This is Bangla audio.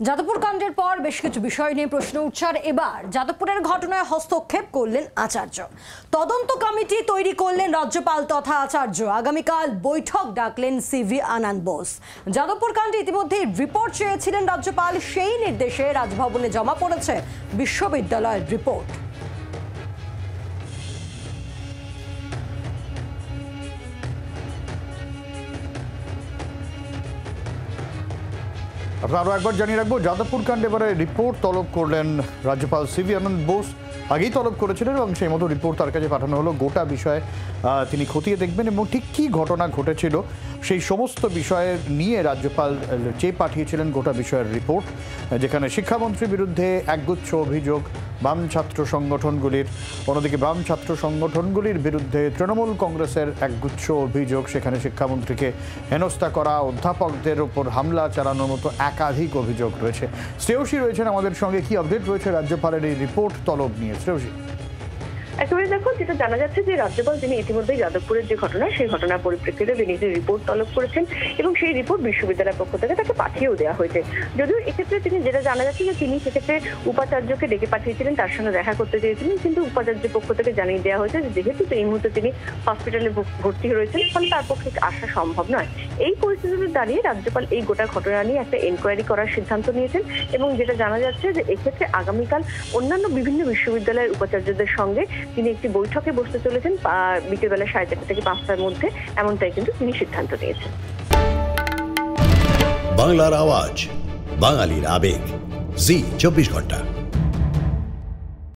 যাদবপুর কাণ্ডের পর বেশ কিছু বিষয় নিয়ে প্রশ্ন উঠছে। এবার যাদবপুরের ঘটনায় হস্তক্ষেপ করলেন আচার্য। তদন্ত কমিটি তৈরি করলেন রাজ্যপাল তথা আচার্য। আগামীকাল বৈঠক ডাকলেন সিভি আনন্দ বোস। যাদবপুর কাণ্ডে ইতিমধ্যে রিপোর্ট চেয়েছিলেন রাজ্যপাল, সেই নির্দেশে রাজভবনে জমা পড়েছে বিশ্ববিদ্যালয়ের রিপোর্ট। আরও একবার জানিয়ে রাখবো, যাদবপুর কাণ্ডে এবারে রিপোর্ট তলব করলেন রাজ্যপাল সিভি আনন্দ বোস। আগেই তলব করেছিলেন এবং সেই মতো রিপোর্ট তার কাছে পাঠানো হলো। গোটা বিষয়ে তিনি খতিয়ে দেখবেন এবং ঠিক কী ঘটনা ঘটেছিল সেই সমস্ত বিষয়ে নিয়ে রাজ্যপাল চেয়ে পাঠিয়েছিলেন গোটা বিষয়ের রিপোর্ট, যেখানে শিক্ষামন্ত্রীর বিরুদ্ধে একগুচ্ছ অভিযোগ বাম ছাত্র সংগঠনগুলির, অন্যদিকে বাম ছাত্র সংগঠনগুলির বিরুদ্ধে তৃণমূল কংগ্রেসের একগুচ্ছ অভিযোগ। সেখানে শিক্ষামন্ত্রীকে হেনস্থা করা, অধ্যাপকদের ওপর হামলা চালানোর মতো একাধিক অভিযোগ রয়েছে। শ্রেয়সী রয়েছেন আমাদের সঙ্গে। কি আপডেট রয়েছে রাজ্যপালের এই রিপোর্ট তলব নিয়ে, শ্রেয়সী? একেবারে দেখো, যেটা জানা যাচ্ছে যে রাজ্যপাল তিনি ইতিমধ্যেই যাদবপুরের যে ঘটনা, সেই ঘটনার পরিপ্রেক্ষিতে তিনি যে রিপোর্ট তলব করেছেন এবং সেই রিপোর্ট বিশ্ববিদ্যালয়ের পক্ষ থেকে তাকে পাঠিয়েও দেওয়া হয়েছে। যদিও এক্ষেত্রে তিনি যেটা জানা যাচ্ছে যে তিনি সেক্ষেত্রে উপাচার্যকে ডেকে পাঠিয়েছিলেন, তার সঙ্গে দেখা করতে চেয়েছিলেন, কিন্তু উপাচার্যের পক্ষ থেকে জানিয়ে দেওয়া হয়েছে যে যেহেতু এই মুহূর্তে তিনি হসপিটালে ভর্তি রয়েছেন, ফলে তার পক্ষে আসা সম্ভব নয়। এই পরিস্থিতিতে দাঁড়িয়ে রাজ্যপাল এই গোটা ঘটনা নিয়ে একটা এনকোয়ারি করার সিদ্ধান্ত নিয়েছেন এবং যেটা জানা যাচ্ছে যে এক্ষেত্রে আগামীকাল অন্যান্য বিভিন্ন বিশ্ববিদ্যালয়ের উপাচার্যদের সঙ্গে তিনি একটি বৈঠকে বসতে চলেছেন বিকেলবেলা 4:30 থেকে 5টার মধ্যে, এমনটাই কিন্তু তিনি সিদ্ধান্ত নিয়েছেন। বাংলার আওয়াজ, বাঙালির আবেগ, জি 24 ঘন্টা।